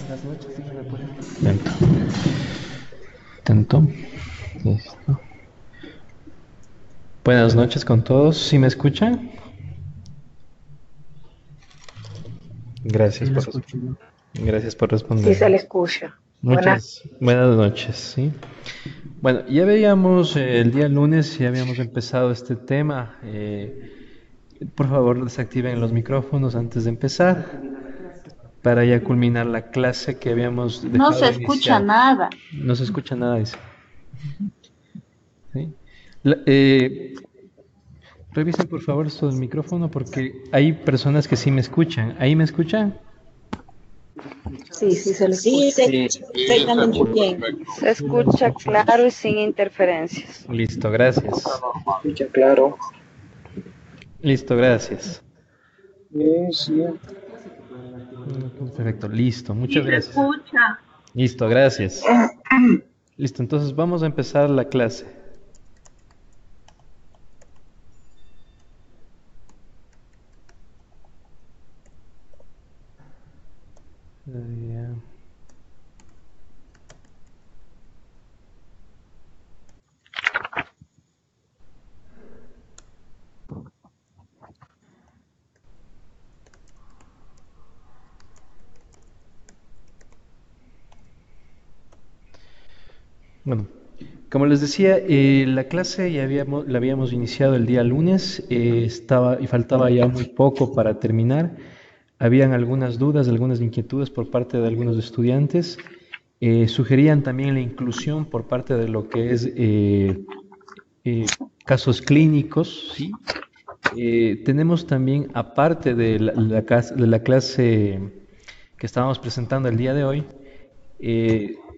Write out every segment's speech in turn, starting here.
Buenas noches, sí, me pueden. Tanto. Tanto. Listo. Buenas noches con todos. ¿Sí me escuchan? Gracias Sí, le por, escucho yo. gracias por Sí responder. se le escucha. Buenas. Muchas buenas noches, ¿sí? Bueno, ya veíamos el día lunes, ya habíamos empezado este tema. Por favor, desactiven los micrófonos antes de empezar para ya culminar la clase que habíamos No se dejado escucha iniciada. nada. No se escucha nada, dice. ¿Sí? Revisen por favor esto del micrófono porque hay personas que sí me escuchan. ¿Ahí me escuchan? Sí, sí se le Sí, escucha. se escucha perfectamente bien. Se Sí, le escucha escucho. claro y sin interferencias. Listo, gracias. Escucha claro. Listo, gracias. Sí. Perfecto, listo, Sí muchas se gracias. escucha. Listo, gracias. Listo, entonces vamos a empezar la clase. Ya. Bueno, como les decía, la clase la habíamos iniciado el día lunes, estaba y faltaba ya muy poco para terminar. Habían algunas dudas, algunas inquietudes por parte de algunos estudiantes. Sugerían también la inclusión por parte de lo que es eh, casos clínicos, ¿sí? Tenemos también, aparte de de la clase que estábamos presentando el día de hoy,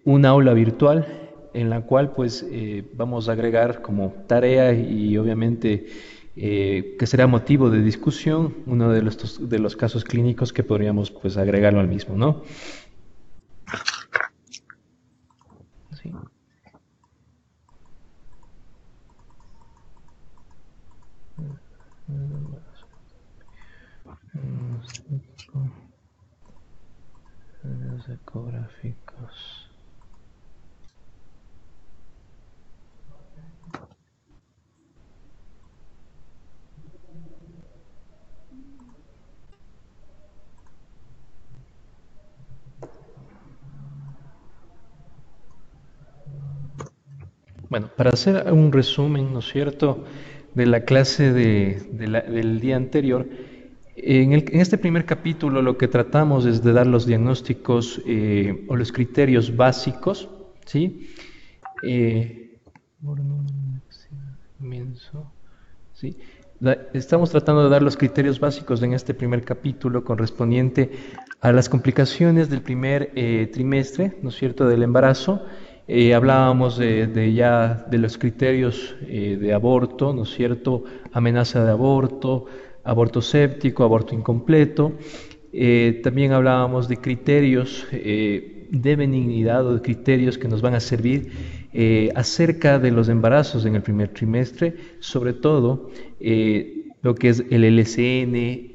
un aula virtual en la cual pues vamos a agregar como tarea y obviamente que será motivo de discusión uno de los casos clínicos que podríamos pues agregarlo al mismo, ¿no? Sí. Los ecográficos. Bueno, para hacer un resumen, ¿no es cierto?, de la clase del día anterior, en este primer capítulo lo que tratamos es de dar los diagnósticos o los criterios básicos, ¿sí? Inmenso, ¿sí? Estamos tratando de dar los criterios básicos en este primer capítulo correspondiente a las complicaciones del primer trimestre, ¿no es cierto?, del embarazo. Hablábamos ya de los criterios de aborto, ¿no es cierto?, amenaza de aborto, aborto séptico, aborto incompleto. También hablábamos de criterios de benignidad o de criterios que nos van a servir acerca de los embarazos en el primer trimestre, sobre todo lo que es el LCN,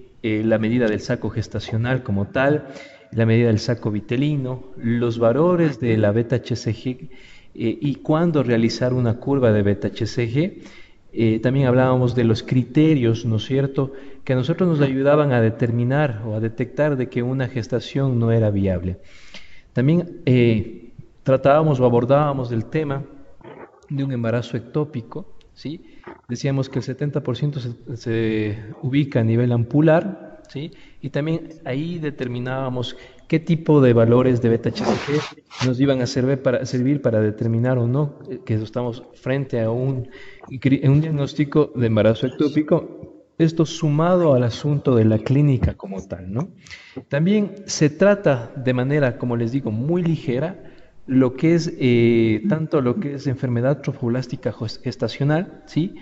la medida del saco gestacional como tal, la medida del saco vitelino, los valores de la beta-HCG y cuándo realizar una curva de beta-HCG. También hablábamos de los criterios, ¿no es cierto?, que a nosotros nos ayudaban a determinar o a detectar de que una gestación no era viable. También tratábamos o abordábamos del tema de un embarazo ectópico, ¿sí? Decíamos que el 70% se ubica a nivel ampular, ¿sí? Y también ahí determinábamos qué tipo de valores de beta-HCG nos iban a servir para determinar o no que estamos frente a un diagnóstico de embarazo ectópico. Esto sumado al asunto de la clínica como tal, ¿no? También se trata de manera, como les digo, muy ligera lo que es tanto lo que es enfermedad trofoblástica gestacional, ¿sí?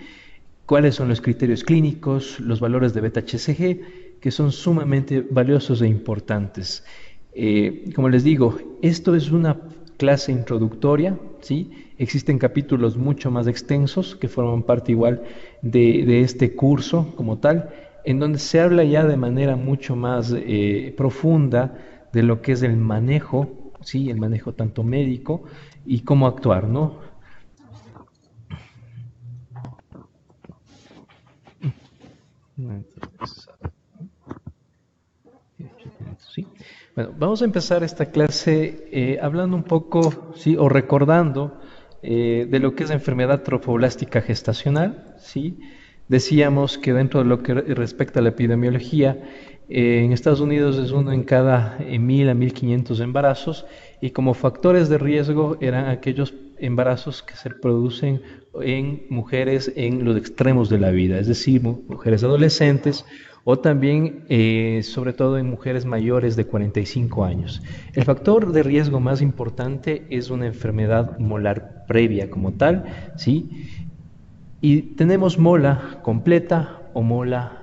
Cuáles son los criterios clínicos, los valores de beta-HCG, que son sumamente valiosos e importantes. Como les digo, esto es una clase introductoria, ¿sí? Existen capítulos mucho más extensos que forman parte igual de este curso como tal, en donde se habla ya de manera mucho más profunda de lo que es el manejo, ¿sí? El manejo tanto médico y cómo actuar, ¿no? Sí. Bueno, vamos a empezar esta clase hablando un poco, ¿sí? O recordando de lo que es la enfermedad trofoblástica gestacional, ¿sí? Decíamos que dentro de lo que respecta a la epidemiología, en Estados Unidos es uno en cada 1000 a 1500 embarazos, y como factores de riesgo eran aquellos embarazos que se producen en mujeres en los extremos de la vida, es decir, mujeres adolescentes o también, sobre todo en mujeres mayores de 45 años. El factor de riesgo más importante es una enfermedad molar previa como tal, ¿sí? Y tenemos mola completa o mola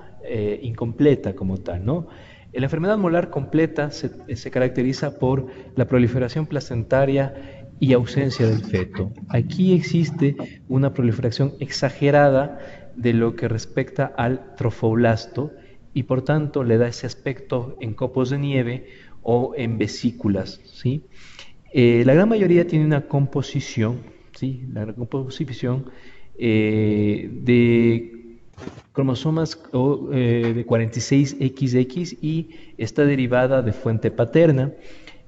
incompleta como tal, ¿no? La enfermedad molar completa se caracteriza por la proliferación placentaria y ausencia del feto. Aquí existe una proliferación exagerada de lo que respecta al trofoblasto y por tanto le da ese aspecto en copos de nieve o en vesículas, ¿sí? La gran mayoría tiene una composición, ¿sí? La composición de cromosomas de 46XX y está derivada de fuente paterna,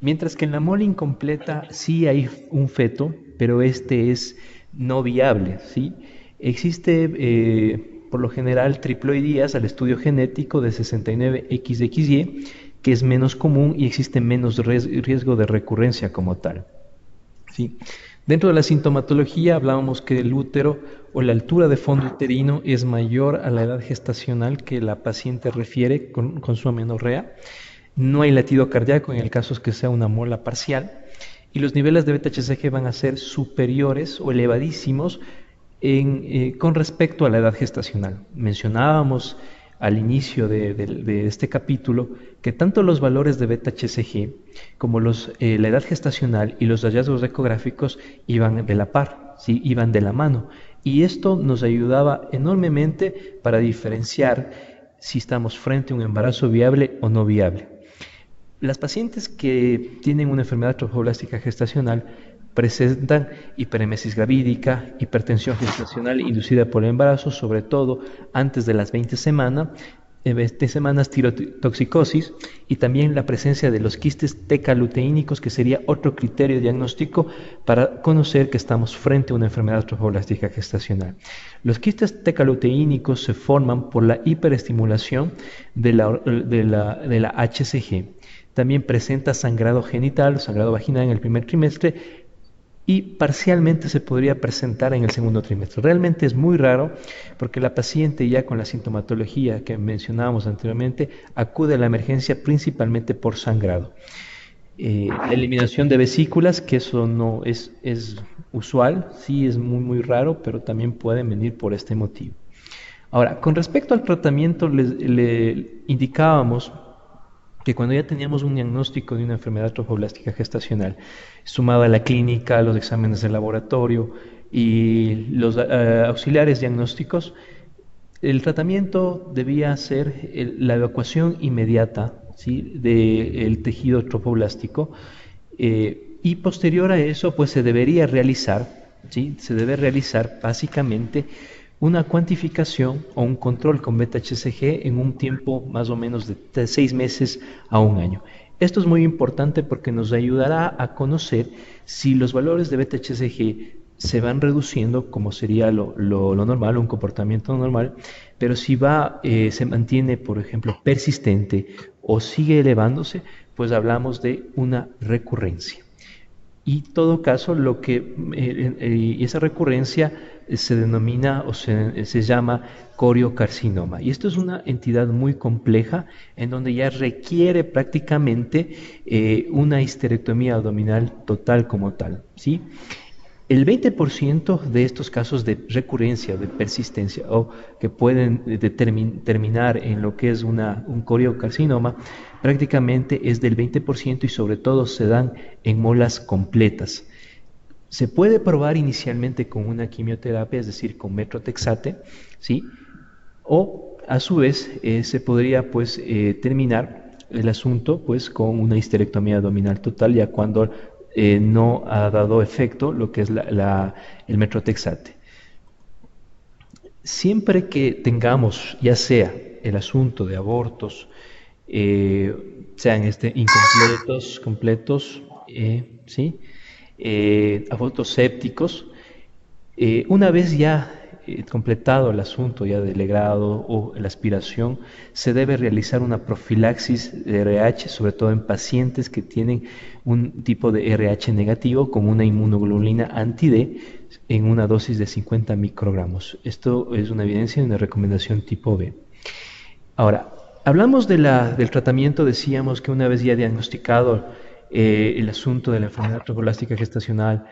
mientras que en la mole incompleta sí hay un feto, pero este es no viable, ¿sí? Existe por lo general triploidías al estudio genético de 69XXY, que es menos común y existe menos riesgo de recurrencia como tal, ¿sí? Dentro de la sintomatología hablábamos que el útero o la altura de fondo uterino es mayor a la edad gestacional que la paciente refiere con su amenorrea. No hay latido cardíaco en el caso es que sea una mola parcial. Y los niveles de beta-HCG van a ser superiores o elevadísimos con respecto a la edad gestacional. Mencionábamos al inicio de este capítulo que tanto los valores de beta-HCG como la edad gestacional y los hallazgos ecográficos iban de la par, ¿sí? Iban de la mano. Y esto nos ayudaba enormemente para diferenciar si estamos frente a un embarazo viable o no viable. Las pacientes que tienen una enfermedad trofoblástica gestacional presentan hiperemesis gravídica, hipertensión gestacional inducida por el embarazo, sobre todo antes de las 20 semanas, tirotoxicosis y también la presencia de los quistes tecaluteínicos, que sería otro criterio diagnóstico para conocer que estamos frente a una enfermedad trofoblástica gestacional. Los quistes tecaluteínicos se forman por la hiperestimulación de la HCG. También presenta sangrado genital, sangrado vaginal en el primer trimestre y parcialmente se podría presentar en el segundo trimestre. Realmente es muy raro porque la paciente ya con la sintomatología que mencionábamos anteriormente acude a la emergencia principalmente por sangrado. La eliminación de vesículas, que eso no es usual, sí es muy raro, pero también pueden venir por este motivo. Ahora, con respecto al tratamiento, le indicábamos que cuando ya teníamos un diagnóstico de una enfermedad trofoblástica gestacional, sumada a la clínica, los exámenes de laboratorio y los auxiliares diagnósticos, el tratamiento debía ser la evacuación inmediata, ¿sí? Del tejido trofoblástico y posterior a eso pues se debería realizar, ¿sí? Se debe realizar básicamente una cuantificación o un control con beta-HCG en un tiempo más o menos de 6 meses a 1 año. Esto es muy importante porque nos ayudará a conocer si los valores de beta-HCG se van reduciendo, como sería lo normal, un comportamiento normal, pero si se mantiene, por ejemplo, persistente o sigue elevándose, pues hablamos de una recurrencia. Y en todo caso, esa recurrencia se denomina o se llama coriocarcinoma. Y esto es una entidad muy compleja en donde ya requiere prácticamente una histerectomía abdominal total como tal, ¿sí? El 20% de estos casos de recurrencia, de persistencia o que pueden terminar en lo que es un coriocarcinoma, prácticamente es del 20% y sobre todo se dan en molas completas. Se puede probar inicialmente con una quimioterapia, es decir, con metrotexate, ¿sí? O a su vez se podría pues terminar el asunto pues con una histerectomía abdominal total, ya cuando no ha dado efecto lo que es el metrotexate. Siempre que tengamos, ya sea el asunto de abortos, sean incompletos, completos, ¿sí? Abortos sépticos, una vez ya completado el asunto ya del legrado o la aspiración, se debe realizar una profilaxis de RH, sobre todo en pacientes que tienen un tipo de RH negativo, como una inmunoglobulina anti-D, en una dosis de 50 microgramos. Esto es una evidencia y una recomendación tipo B. Ahora, hablamos del tratamiento, decíamos que una vez ya diagnosticado el asunto de la enfermedad trofoblástica gestacional,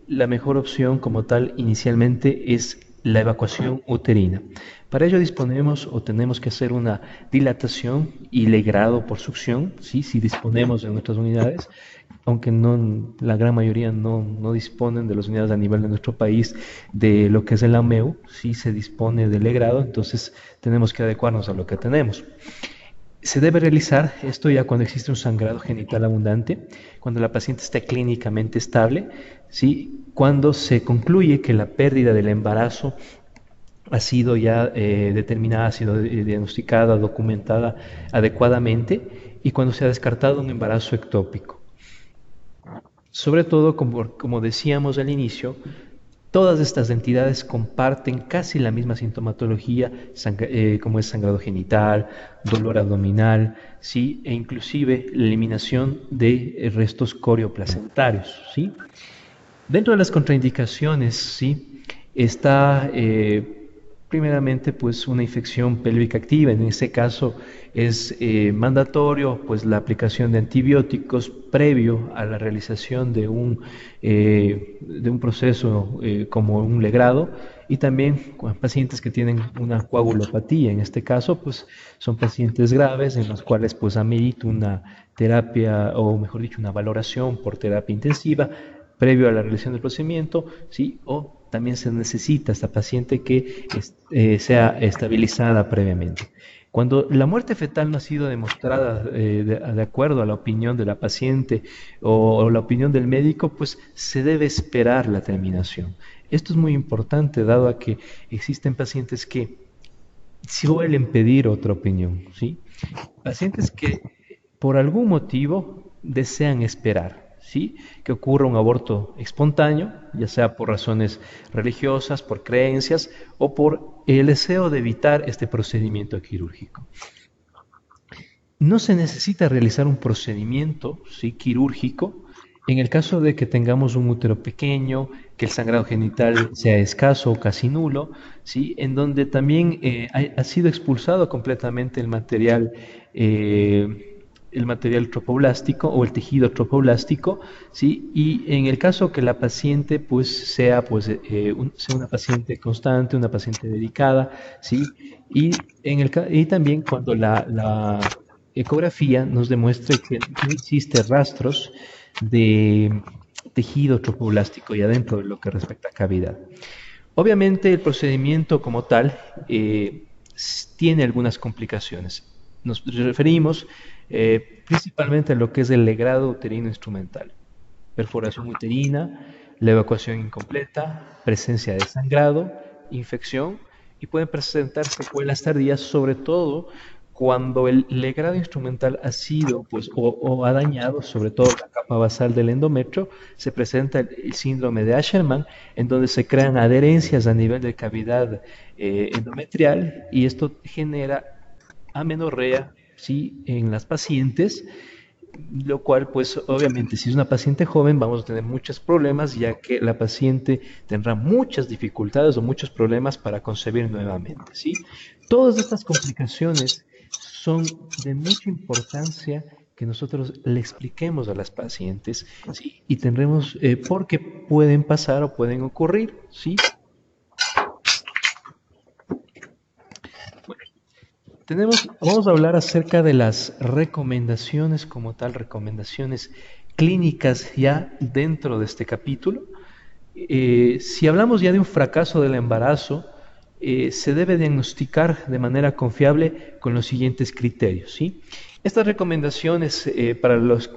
la mejor opción como tal inicialmente es la evacuación uterina. Para ello disponemos o tenemos que hacer una dilatación y legrado por succión, ¿sí? Si disponemos de nuestras unidades, aunque no, la gran mayoría no disponen de las unidades a nivel de nuestro país de lo que es el AMEU, sí se dispone del legrado, entonces tenemos que adecuarnos a lo que tenemos. Se debe realizar esto ya cuando existe un sangrado genital abundante, cuando la paciente está clínicamente estable, ¿sí? Cuando se concluye que la pérdida del embarazo ha sido ya determinada, ha sido diagnosticada, documentada adecuadamente, y cuando se ha descartado un embarazo ectópico. Sobre todo, como decíamos al inicio, todas estas entidades comparten casi la misma sintomatología, como es sangrado genital, dolor abdominal, ¿sí? E inclusive la eliminación de restos corioplacentarios, ¿sí? Dentro de las contraindicaciones, ¿sí? Está primeramente pues una infección pélvica activa. En este caso es mandatorio pues la aplicación de antibióticos previo a la realización de un proceso como un legrado, y también con pacientes que tienen una coagulopatía. En este caso pues son pacientes graves en los cuales pues amerita una terapia, o mejor dicho una valoración por terapia intensiva previo a la realización del procedimiento, ¿sí? O también se necesita esta paciente que sea estabilizada previamente. Cuando la muerte fetal no ha sido demostrada de acuerdo a la opinión de la paciente o la opinión del médico, pues se debe esperar la terminación. Esto es muy importante, dado a que existen pacientes que suelen pedir otra opinión, ¿sí? Pacientes que por algún motivo desean esperar, ¿sí? Que ocurra un aborto espontáneo, ya sea por razones religiosas, por creencias o por el deseo de evitar este procedimiento quirúrgico. No se necesita realizar un procedimiento, ¿sí? Quirúrgico en el caso de que tengamos un útero pequeño, que el sangrado genital sea escaso o casi nulo, ¿sí? En donde también ha sido expulsado completamente el material tropoblástico o el tejido tropoblástico, ¿sí? Y en el caso que la paciente pues sea una paciente constante, una paciente dedicada, ¿sí? Y también cuando la ecografía nos demuestre que no existe rastros de tejido tropoblástico y adentro de lo que respecta a cavidad. Obviamente el procedimiento como tal tiene algunas complicaciones. Nos referimos principalmente a lo que es el legrado uterino instrumental, perforación uterina, la evacuación incompleta, presencia de sangrado, infección, y pueden presentar secuelas tardías, sobre todo cuando el legrado instrumental ha sido o ha dañado sobre todo la capa basal del endometrio. Se presenta el síndrome de Asherman, en donde se crean adherencias a nivel de cavidad endometrial, y esto genera amenorrea, ¿sí? En las pacientes, lo cual pues obviamente si es una paciente joven vamos a tener muchos problemas, ya que la paciente tendrá muchas dificultades o muchos problemas para concebir nuevamente, ¿sí? Todas estas complicaciones son de mucha importancia que nosotros le expliquemos a las pacientes, ¿sí? Y tendremos, porque pueden pasar o pueden ocurrir, ¿sí? Vamos a hablar acerca de las recomendaciones como tal, recomendaciones clínicas ya dentro de este capítulo. Si hablamos ya de un fracaso del embarazo, se debe diagnosticar de manera confiable con los siguientes criterios, ¿sí? Estas recomendaciones para los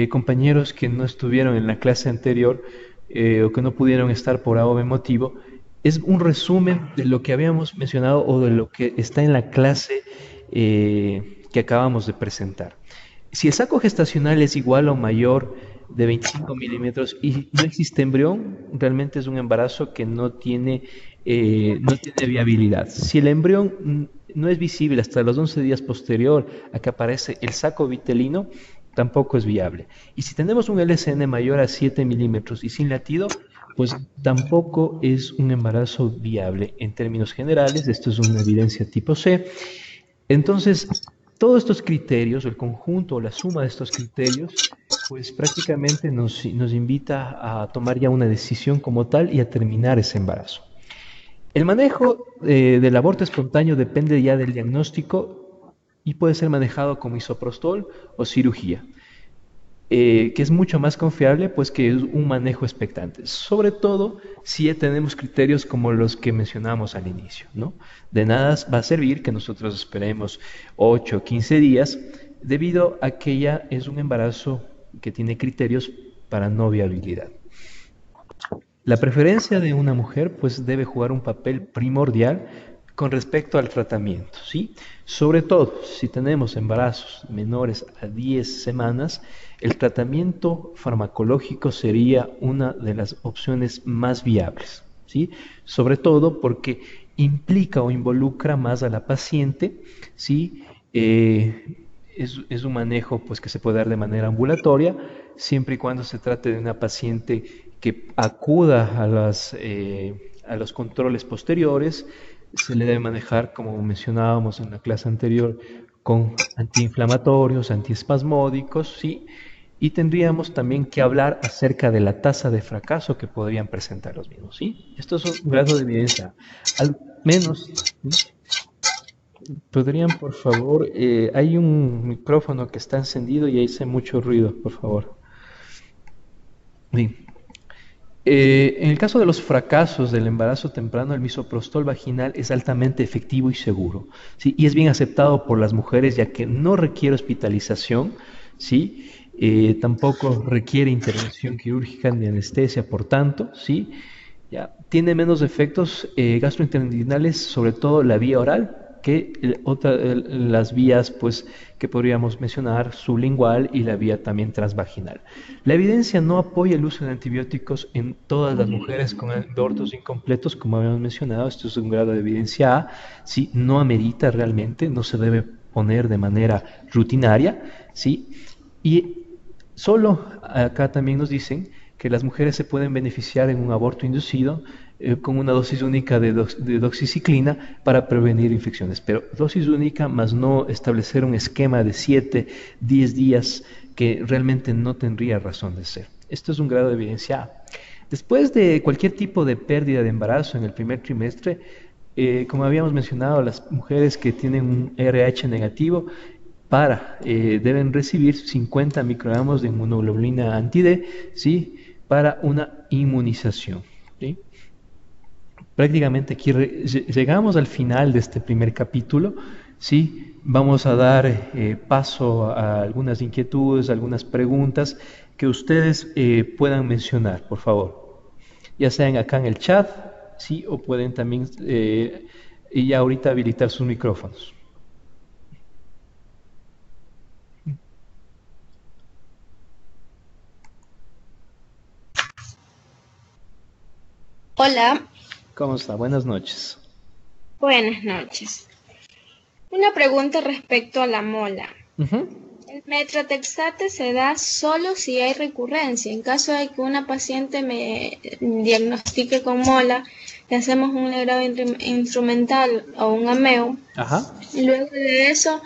compañeros que no estuvieron en la clase anterior o que no pudieron estar por A o B motivo, es un resumen de lo que habíamos mencionado o de lo que está en la clase que acabamos de presentar. Si el saco gestacional es igual o mayor de 25 milímetros y no existe embrión, realmente es un embarazo que no tiene viabilidad. Si el embrión no es visible hasta los 11 días posterior a que aparece el saco vitelino, tampoco es viable. Y si tenemos un LSN mayor a 7 milímetros y sin latido, pues tampoco es un embarazo viable en términos generales. Esto es una evidencia tipo C. Entonces, todos estos criterios, el conjunto o la suma de estos criterios, pues prácticamente nos invita a tomar ya una decisión como tal y a terminar ese embarazo. El manejo del aborto espontáneo depende ya del diagnóstico y puede ser manejado como misoprostol o cirugía, que es mucho más confiable pues que un manejo expectante, sobre todo si ya tenemos criterios como los que mencionamos al inicio, ¿no? De nada va a servir que nosotros esperemos 8 o 15 días debido a que ya es un embarazo que tiene criterios para no viabilidad. La preferencia de una mujer pues debe jugar un papel primordial con respecto al tratamiento, ¿sí? Sobre todo si tenemos embarazos menores a 10 semanas, el tratamiento farmacológico sería una de las opciones más viables, ¿sí? Sobre todo porque implica o involucra más a la paciente, ¿sí? Es un manejo pues, que se puede dar de manera ambulatoria, siempre y cuando se trate de una paciente que acuda a los controles posteriores. Se le debe manejar, como mencionábamos en la clase anterior, con antiinflamatorios, antiespasmódicos, ¿sí? Y tendríamos también que hablar acerca de la tasa de fracaso que podrían presentar los mismos, ¿sí? Esto es un grado de evidencia. Al menos, ¿sí? ¿Podrían, por favor, hay un micrófono que está encendido y hace mucho ruido, por favor? Sí. En el caso de los fracasos del embarazo temprano, el misoprostol vaginal es altamente efectivo y seguro, ¿sí? Y es bien aceptado por las mujeres ya que no requiere hospitalización, ¿sí? Tampoco requiere intervención quirúrgica ni anestesia, por tanto, ¿sí? Ya, tiene menos efectos gastrointestinales, sobre todo la vía oral, que las vías pues, que podríamos mencionar, sublingual y la vía también transvaginal. La evidencia no apoya el uso de antibióticos en todas las mujeres con abortos incompletos, como habíamos mencionado. Esto es un grado de evidencia A, ¿sí? No amerita realmente, no se debe poner de manera rutinaria, ¿sí? Y solo acá también nos dicen que las mujeres se pueden beneficiar en un aborto inducido con una dosis única de doxiciclina para prevenir infecciones, pero dosis única más no establecer un esquema de 7, 10 días que realmente no tendría razón de ser. Esto es un grado de evidencia A. Después de cualquier tipo de pérdida de embarazo en el primer trimestre, como habíamos mencionado, las mujeres que tienen un RH negativo deben recibir 50 microgramos de inmunoglobulina anti-D, ¿sí? Para una inmunización, ¿sí? Prácticamente aquí llegamos al final de este primer capítulo, ¿sí? Vamos a dar paso a algunas inquietudes, algunas preguntas que ustedes puedan mencionar, por favor. Ya sean acá en el chat, ¿sí? O pueden también ya ahorita habilitar sus micrófonos. Hola, ¿Cómo está? Buenas noches. buenas noches. Una pregunta respecto a la mola. El metrotexate se da solo si hay recurrencia. En caso de que una paciente me diagnostique con mola, le hacemos un legrado instrumental o un ameo. Ajá. Luego de eso,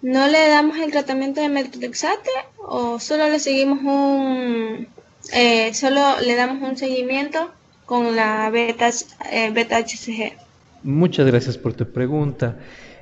¿no le damos el tratamiento de metrotexate o solo le seguimos solo le damos un seguimiento con la beta-HCG? Muchas gracias por tu pregunta.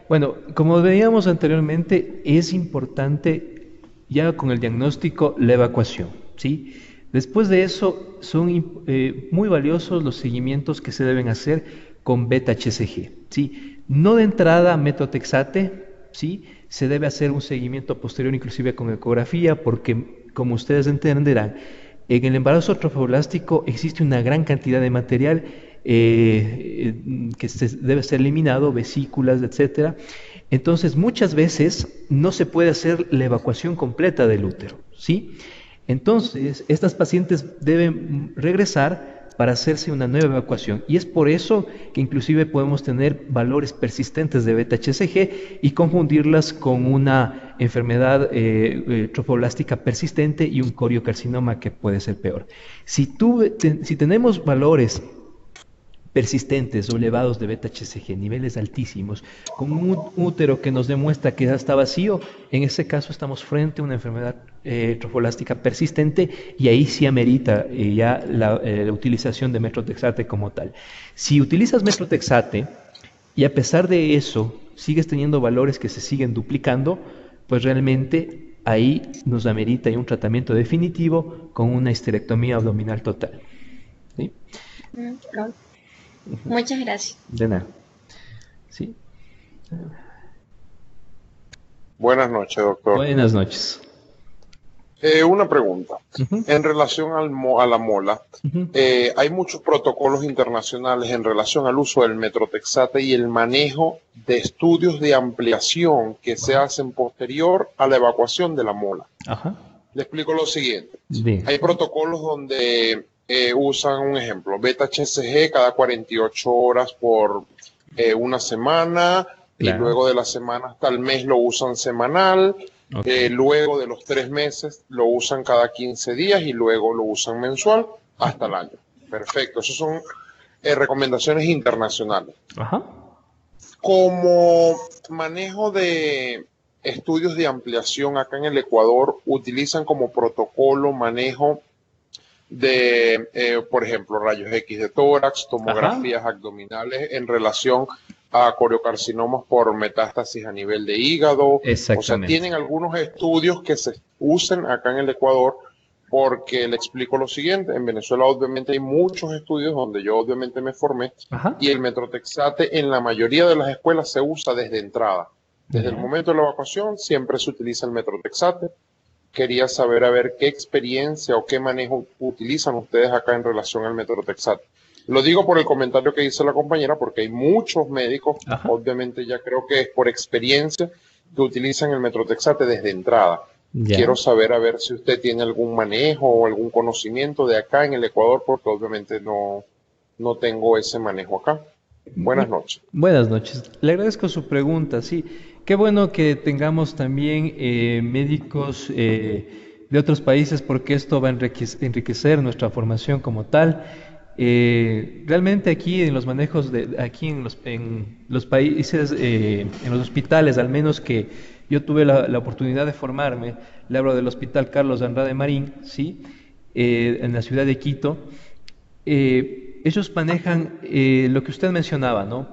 Bueno, como veíamos anteriormente, es importante ya con el diagnóstico la evacuación, ¿sí? Después de eso son muy valiosos los seguimientos que se deben hacer con beta-HCG, ¿sí? No de entrada metotrexate, ¿sí? Se debe hacer un seguimiento posterior, inclusive con ecografía, porque, como ustedes entenderán, en el embarazo trofoblástico existe una gran cantidad de material que debe ser eliminado, vesículas, etcétera. Entonces, muchas veces no se puede hacer la evacuación completa del útero, ¿sí? Entonces, estas pacientes deben regresar para hacerse una nueva evacuación. Y es por eso que inclusive podemos tener valores persistentes de beta-HCG y confundirlas con una enfermedad trofoblástica persistente y un coriocarcinoma que puede ser peor. Si tenemos valores persistentes o elevados de beta-HCG, niveles altísimos, con un útero que nos demuestra que ya está vacío, en ese caso estamos frente a una enfermedad trofoblástica persistente y ahí sí amerita ya la utilización de metotrexate como tal. Si utilizas metotrexate y a pesar de eso sigues teniendo valores que se siguen duplicando, pues realmente ahí nos amerita un tratamiento definitivo con una histerectomía abdominal total. ¿Sí? Muchas gracias. De nada. ¿Sí? Buenas noches, doctor. Buenas noches. Una pregunta. En relación a la mola, hay muchos protocolos internacionales en relación al uso del metotrexate y el manejo de estudios de ampliación que se hacen posterior a la evacuación de la mola. Le explico lo siguiente. Bien. Hay protocolos donde usan un ejemplo, beta-HCG cada 48 horas por una semana, claro. Y luego de la semana hasta el mes lo usan semanal, luego de los 3 meses lo usan cada 15 días y luego lo usan mensual hasta el año. Perfecto, esas son recomendaciones internacionales. Como manejo de estudios de ampliación acá en el Ecuador, utilizan como protocolo manejo de, por ejemplo, rayos X de tórax, tomografías abdominales en relación a coriocarcinomas por metástasis a nivel de hígado. O sea, tienen algunos estudios que se usen acá en el Ecuador, porque le explico lo siguiente. En Venezuela obviamente hay muchos estudios donde yo obviamente me formé y el metotrexate en la mayoría de las escuelas se usa desde entrada. Desde el momento de la evacuación siempre se utiliza el metotrexate. Quería saber a ver qué experiencia o qué manejo utilizan ustedes acá en relación al metotrexate. Lo digo por el comentario que hizo la compañera, porque hay muchos médicos, obviamente ya creo que es por experiencia, que utilizan el metotrexate desde entrada. Quiero saber a ver si usted tiene algún manejo o algún conocimiento de acá en el Ecuador, porque obviamente no tengo ese manejo acá. Buenas noches. Buenas noches. Le agradezco su pregunta. Sí, qué bueno que tengamos también médicos de otros países, porque esto va a enriquecer nuestra formación como tal. Realmente aquí en los manejos en los países, en los hospitales, al menos que yo tuve la oportunidad de formarme, le hablo del Hospital Carlos Andrade Marín, ¿sí? En la ciudad de Quito. Ellos manejan lo que usted mencionaba, ¿no?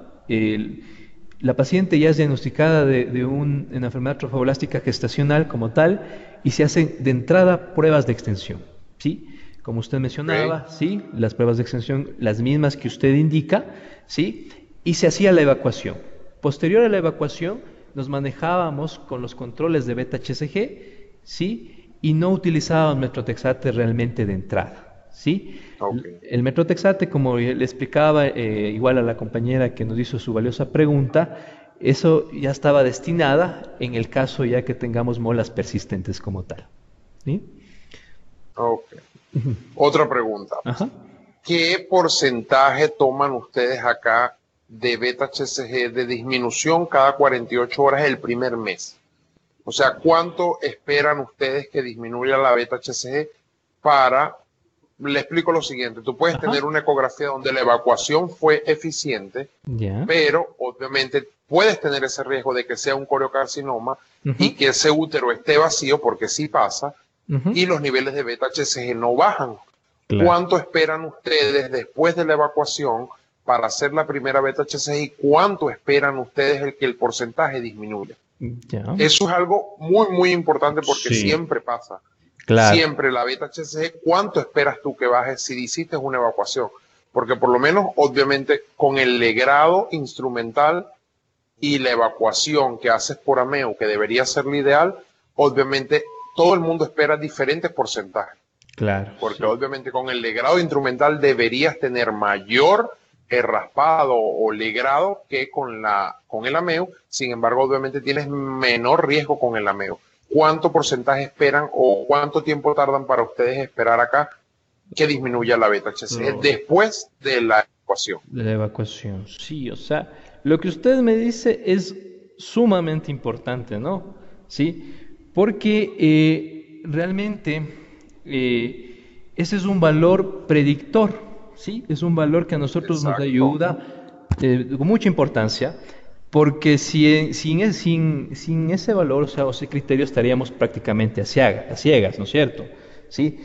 La paciente ya es diagnosticada de una enfermedad trofoblástica gestacional como tal, y se hacen de entrada pruebas de extensión, ¿sí? Como usted mencionaba, ¿sí? Las pruebas de extensión, las mismas que usted indica, ¿sí? Y se hacía la evacuación. Posterior a la evacuación, nos manejábamos con los controles de beta-HCG, ¿sí? Y no utilizábamos metotrexate realmente de entrada, ¿sí? El metotrexate, como le explicaba igual a la compañera que nos hizo su valiosa pregunta, eso ya estaba destinada en el caso ya que tengamos molas persistentes como tal, ¿sí? Otra pregunta. ¿Qué porcentaje toman ustedes acá de beta-HCG de disminución cada 48 horas el primer mes? O sea, ¿cuánto esperan ustedes que disminuya la beta-HCG para... Le explico lo siguiente. Tú puedes tener una ecografía donde la evacuación fue eficiente, pero obviamente puedes tener ese riesgo de que sea un coriocarcinoma y que ese útero esté vacío, porque sí pasa, y los niveles de beta-HCG no bajan. ¿Cuánto esperan ustedes después de la evacuación para hacer la primera beta-HCG y cuánto esperan ustedes que el porcentaje disminuya? Eso es algo muy, muy importante, porque siempre pasa. Siempre la beta-HCG, ¿cuánto esperas tú que baje si hiciste una evacuación? porque por lo menos, obviamente, con el legrado instrumental y la evacuación que haces por AMEO, que debería ser lo ideal, obviamente todo el mundo espera diferentes porcentajes. Claro. Porque obviamente con el legrado instrumental deberías tener mayor raspado o legrado que con el AMEO. Sin embargo, obviamente tienes menor riesgo con el AMEO. ¿Cuánto porcentaje esperan o cuánto tiempo tardan para ustedes esperar acá que disminuya la beta-HCG después de la evacuación? De la evacuación, sí. O sea, lo que usted me dice es sumamente importante, ¿no? Sí, porque realmente ese es un valor predictor, ¿sí? Es un valor que a nosotros Exacto. nos ayuda con mucha importancia, porque sin ese valor, o sea, ese criterio, estaríamos prácticamente a ciegas, ¿no es cierto? ¿Sí?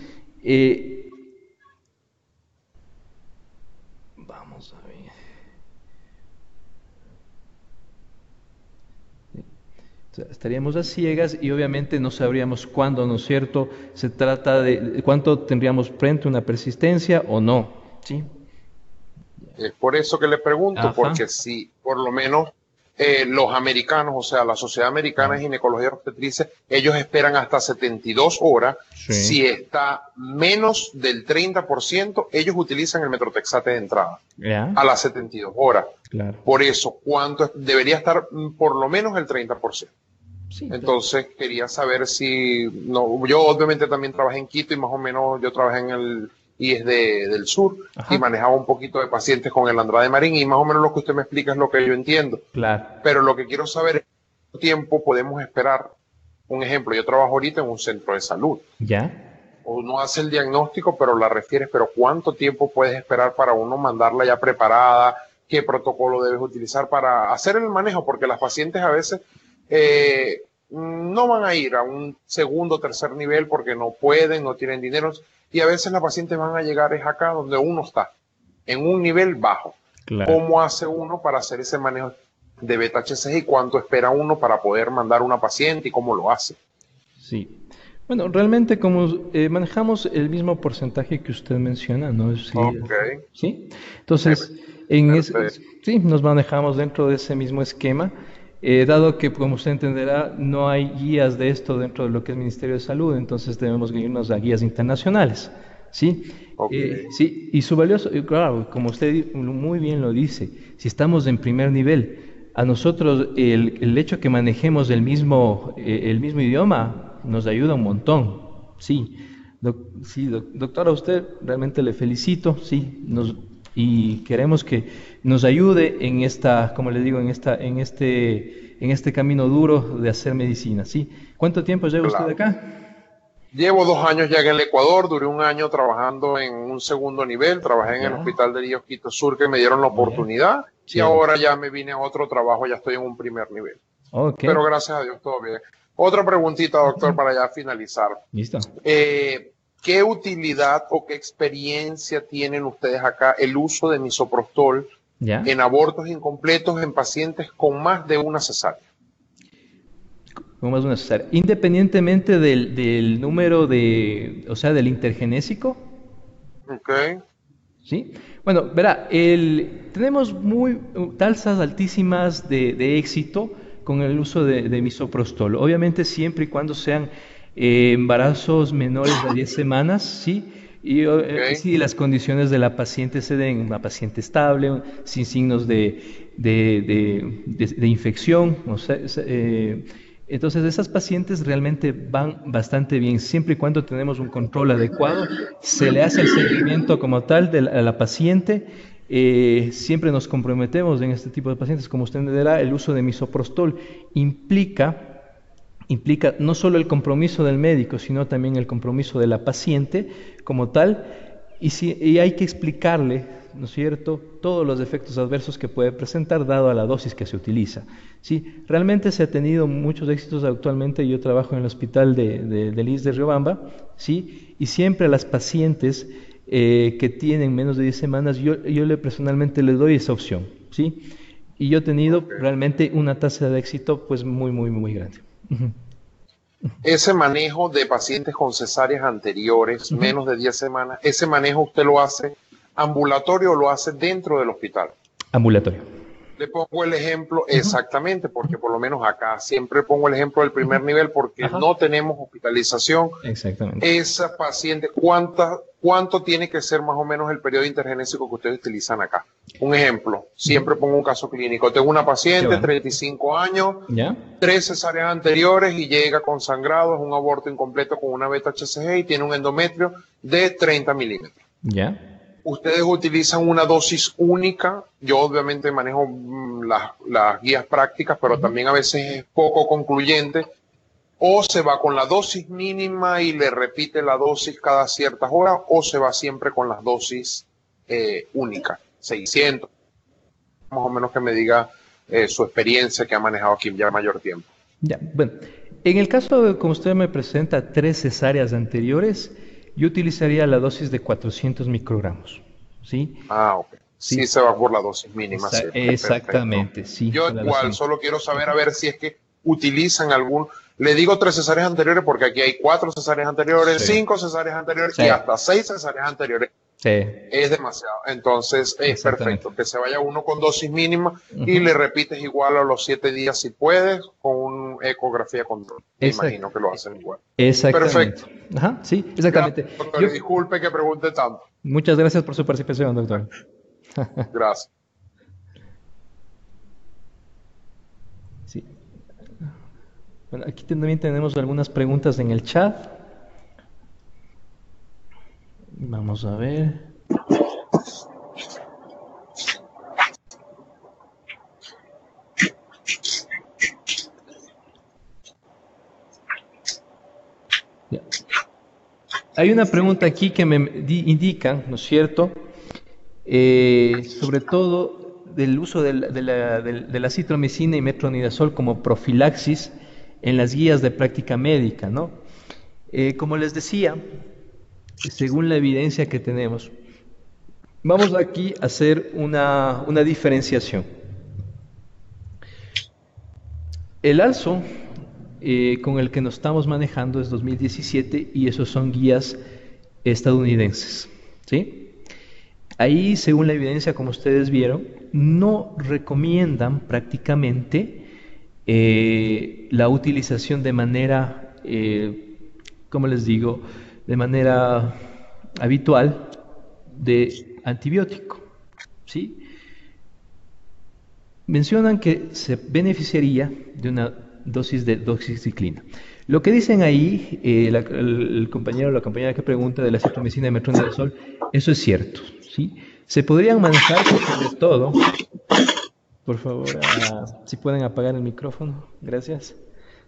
Vamos a ver. O sea, estaríamos a ciegas y obviamente no sabríamos cuándo, ¿no es cierto? Se trata de cuánto tendríamos frente a una persistencia o no, ¿sí? Es por eso que le pregunto, Ajá. porque si por lo menos los americanos, o sea, la Sociedad Americana de Ginecología y Obstetricia, ellos esperan hasta 72 horas. Sí. Si está menos del 30%, ellos utilizan el metrotexate de entrada ¿Ya? a las 72 horas. Claro. Por eso, debería estar por lo menos el 30%. Sí, Entonces, quería saber si... No, yo obviamente también trabajé en Quito y más o menos yo trabajé en el IES del sur. Ajá. Y manejaba un poquito de pacientes con el Andrade Marín y más o menos lo que usted me explica es lo que yo entiendo. claro. Pero lo que quiero saber es cuánto tiempo podemos esperar. Un ejemplo, yo trabajo ahorita en un centro de salud. ¿Ya? Uno hace el diagnóstico, pero la refieres, pero ¿cuánto tiempo puedes esperar para uno mandarla ya preparada? ¿Qué protocolo debes utilizar para hacer el manejo? Porque las pacientes a veces no van a ir a un segundo o tercer nivel porque no pueden, no tienen dinero. Y a veces las pacientes van a llegar es acá donde uno está, en un nivel bajo. Claro. ¿Cómo hace uno para hacer ese manejo de beta-HCG y cuánto espera uno para poder mandar una paciente y cómo lo hace? Sí. Bueno, realmente como manejamos el mismo porcentaje que usted menciona, ¿no? Sí. Ok. ¿Sí? Entonces, sí, nos manejamos dentro de ese mismo esquema, dado que, como usted entenderá, no hay guías de esto dentro de lo que es el Ministerio de Salud, entonces debemos irnos a guías internacionales, ¿sí? Sí, y su valioso, claro, como usted muy bien lo dice, si estamos en primer nivel, a nosotros el hecho que manejemos el mismo idioma nos ayuda un montón, sí. Doctora, a usted realmente le felicito, sí, y queremos que nos ayude en esta, como le digo, en este camino duro de hacer medicina, ¿sí? ¿Cuánto tiempo lleva usted acá? Llevo 2 años ya en el Ecuador, duré 1 año trabajando en un segundo nivel, trabajé en el Hospital de Ríos Quito Sur, que me dieron la oportunidad, y ahora ya me vine a otro trabajo, ya estoy en un primer nivel. Okay. Pero gracias a Dios todo bien. Otra preguntita, doctor, para ya finalizar. Listo. ¿Qué utilidad o qué experiencia tienen ustedes acá el uso de misoprostol en abortos incompletos en pacientes con más de una cesárea? Con más de una cesárea. Independientemente del número o sea, del intergenésico. Ok. ¿Sí? Bueno, verá, tenemos tasas altísimas de éxito con el uso de misoprostol. Obviamente siempre y cuando sean embarazos menores de 10 semanas, ¿sí? Y si las condiciones de la paciente se den, una paciente estable, sin signos de infección, o sea, entonces esas pacientes realmente van bastante bien, siempre y cuando tenemos un control adecuado, se le hace el seguimiento como tal a la paciente. Siempre nos comprometemos en este tipo de pacientes, como usted entenderá, el uso de misoprostol implica no solo el compromiso del médico, sino también el compromiso de la paciente como tal, y hay que explicarle, ¿no es cierto?, todos los efectos adversos que puede presentar dado a la dosis que se utiliza. Sí, realmente se ha tenido muchos éxitos actualmente. Yo trabajo en el hospital del ISS de Riobamba, ¿sí? Y siempre a las pacientes que tienen menos de 10 semanas, yo personalmente les doy esa opción, ¿sí? Y yo he tenido realmente una tasa de éxito pues muy, muy, muy grande. Ese manejo de pacientes con cesáreas anteriores, menos de 10 semanas, ese manejo usted lo hace ambulatorio o lo hace dentro del hospital? Ambulatorio. Le pongo el ejemplo exactamente, porque por lo menos acá siempre pongo el ejemplo del primer nivel porque no tenemos hospitalización. Exactamente. Esa paciente, ¿cuánto tiene que ser más o menos el periodo intergenésico que ustedes utilizan acá? Un ejemplo, siempre pongo un caso clínico. Tengo una paciente, 35 años, 3 cesáreas anteriores y llega con sangrado, es un aborto incompleto con una beta-HCG y tiene un endometrio de 30 milímetros. Ustedes utilizan una dosis única. Yo obviamente manejo las guías prácticas, pero también a veces es poco concluyente. O se va con la dosis mínima y le repite la dosis cada ciertas horas, o se va siempre con las dosis únicas, 600. Más o menos que me diga su experiencia que ha manejado aquí ya mayor tiempo. Bueno, en el caso de, como usted me presenta, 3 cesáreas anteriores, yo utilizaría la dosis de 400 microgramos, ¿sí? Ok. Sí, se va por la dosis mínima. Exactamente, sí. Yo igual, solo quiero saber a ver si es que utilizan algún... Le digo 3 cesáreas anteriores porque aquí hay 4 cesáreas anteriores, 5 cesáreas anteriores y hasta 6 cesáreas anteriores. Es demasiado. Entonces es perfecto que se vaya uno con dosis mínima y le repites igual a los 7 días si puedes con una ecografía control. Me imagino que lo hacen igual. Exactamente. Perfecto. Sí, exactamente. Ya, doctor, disculpe que pregunte tanto. Muchas gracias por su participación, doctor. Gracias. Sí. Bueno, aquí también tenemos algunas preguntas en el chat. Vamos a ver. Hay una pregunta aquí que me indican, ¿no es cierto? Sobre todo del uso de la citromicina y metronidazol como profilaxis en las guías de práctica médica, ¿no? Como les decía, según la evidencia que tenemos, vamos aquí a hacer una diferenciación. El ALSO con el que nos estamos manejando es 2017 y esos son guías estadounidenses, ¿sí? Ahí, según la evidencia, como ustedes vieron, no recomiendan prácticamente la utilización de manera, ¿cómo les digo?, de manera habitual de antibiótico, ¿sí? Mencionan que se beneficiaría de una dosis de doxiciclina. Lo que dicen ahí, el compañero o la compañera que pregunta de la citromicina y metronidazol, eso es cierto, ¿sí? Se podrían manejar, sobre todo, por favor, si pueden apagar el micrófono, gracias,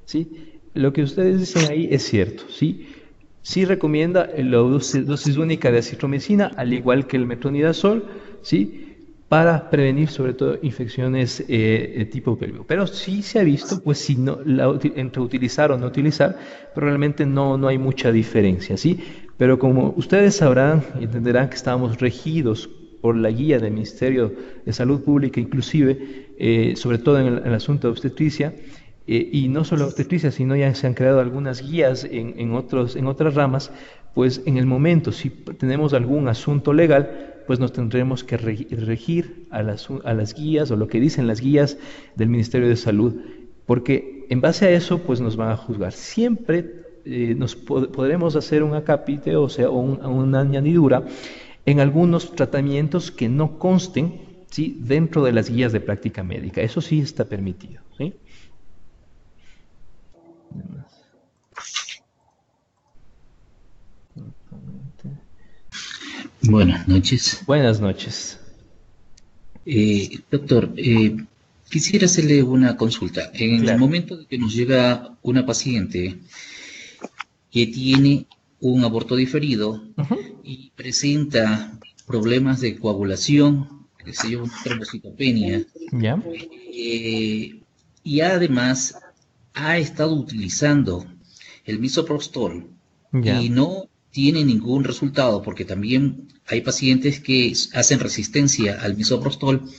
¿sí? Lo que ustedes dicen ahí es cierto, ¿sí? Sí recomienda la dosis única de acitromicina, al igual que el metronidazol, ¿sí?, para prevenir sobre todo infecciones tipo pélvico. Pero sí se ha visto, pues si no, entre utilizar o no utilizar, probablemente no hay mucha diferencia, ¿sí? Pero como ustedes sabrán y entenderán que estamos regidos por la guía del Ministerio de Salud Pública, inclusive, sobre todo en el asunto de obstetricia, y no solo obstetricia, sino ya se han creado algunas guías en otras ramas, pues en el momento, si tenemos algún asunto legal, pues nos tendremos que regir a las guías o lo que dicen las guías del Ministerio de Salud, porque en base a eso, pues nos van a juzgar. Siempre podremos hacer un acápite, o sea, una añadidura en algunos tratamientos que no consten, ¿sí?, dentro de las guías de práctica médica. Eso sí está permitido, ¿sí? Buenas noches. Buenas noches. Doctor, quisiera hacerle una consulta. En el momento de que nos llega una paciente que tiene un aborto diferido y presenta problemas de coagulación, que se llama trombocitopenia, y además ha estado utilizando el misoprostol y no tiene ningún resultado, porque también hay pacientes que hacen resistencia al misoprostol,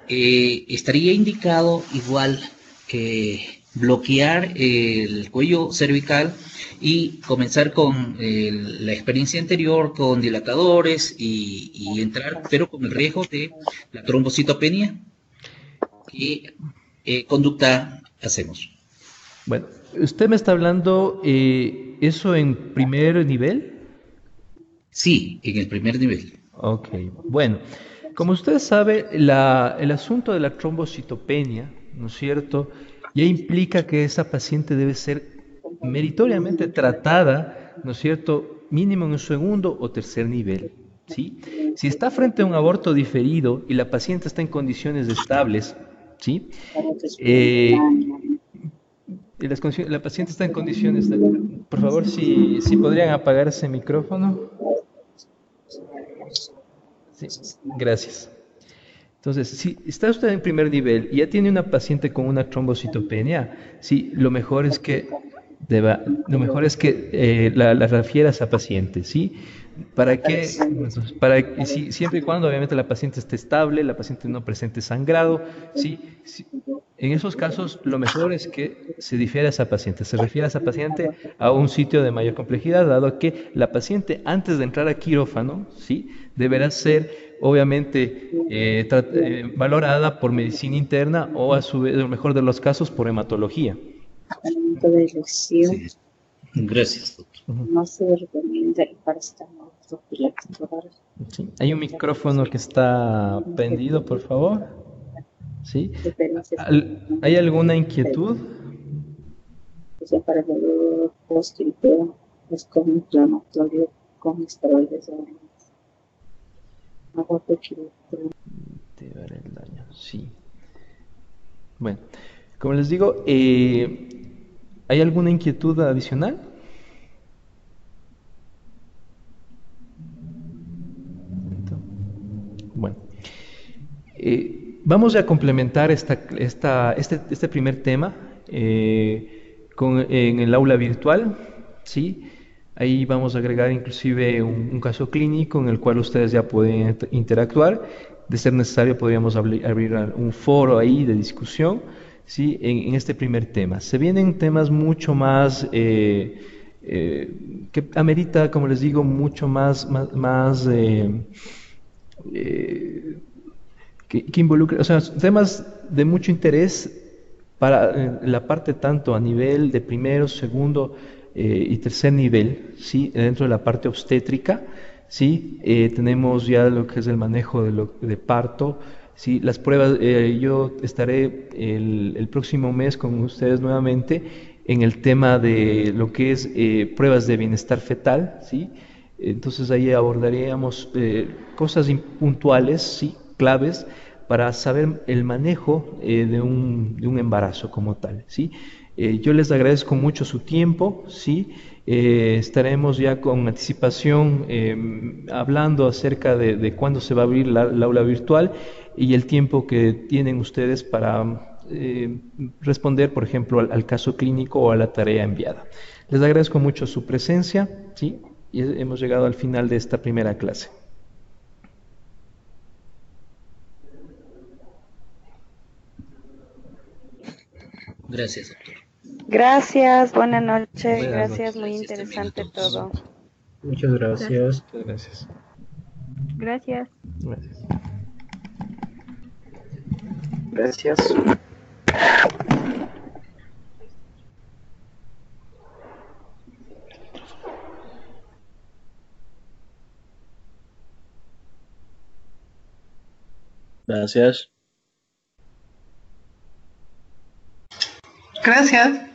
estaría indicado igual que bloquear el cuello cervical y comenzar con la experiencia anterior con dilatadores y entrar, pero con el riesgo de la trombocitopenia. ¿Qué conducta hacemos? Bueno, usted me está hablando eso en primer nivel. Sí, en el primer nivel. Ok, bueno, como usted sabe, el asunto de la trombocitopenia, ¿no es cierto? Ya implica que esa paciente debe ser meritoriamente tratada, ¿no es cierto? Mínimo en un segundo o tercer nivel, ¿sí? Si está frente a un aborto diferido y la paciente está en condiciones estables, ¿sí? La paciente está en condiciones de... Por favor, si podrían apagar ese micrófono. Sí, gracias. Entonces, si está usted en primer nivel y ya tiene una paciente con una trombocitopenia, sí, lo mejor es que la refiera a esa paciente, ¿sí? ¿Para qué? Entonces, siempre y cuando obviamente la paciente esté estable, la paciente no presente sangrado, ¿sí? En esos casos, lo mejor es que se difiera a esa paciente, se refiere a esa paciente a un sitio de mayor complejidad, dado que la paciente antes de entrar a quirófano, ¿sí? Deberá ser obviamente valorada por medicina interna o a su vez, en lo mejor de los casos, por hematología. Sí. Gracias, doctor. No se recomienda el paracetamol profiláctico. Sí. Hay un micrófono que está prendido, por favor. ¿Sí? ¿Hay alguna inquietud? Para el dolor post-gripeo es como inflamatorio con esteroides. El daño, sí. Bueno, como les digo, ¿hay alguna inquietud adicional? Bueno, vamos a complementar este primer tema en el aula virtual, ¿sí? Ahí vamos a agregar inclusive un caso clínico en el cual ustedes ya pueden interactuar. De ser necesario, podríamos abrir un foro ahí de discusión, ¿sí? En este primer tema. Se vienen temas mucho más, que amerita, como les digo, mucho más que involucra, o sea, temas de mucho interés para la parte tanto a nivel de primero, segundo y tercer nivel, ¿sí? Dentro de la parte obstétrica, ¿sí? Tenemos ya lo que es el manejo de parto, ¿sí? Las pruebas, yo estaré el próximo mes con ustedes nuevamente en el tema de lo que es pruebas de bienestar fetal, ¿sí? Entonces ahí abordaríamos cosas puntuales, ¿sí? Claves para saber el manejo de un embarazo como tal, ¿sí? Yo les agradezco mucho su tiempo, ¿sí? Estaremos ya con anticipación hablando acerca de cuándo se va a abrir la aula virtual y el tiempo que tienen ustedes para responder, por ejemplo, al caso clínico o a la tarea enviada. Les agradezco mucho su presencia, ¿sí? Y hemos llegado al final de esta primera clase. Gracias, doctor. Gracias, buenas noches. Buenas Gracias, noches. muy Gracias interesante también a todos. todo. Muchas gracias. Muchas gracias. Gracias. Gracias. Gracias. Gracias. Gracias.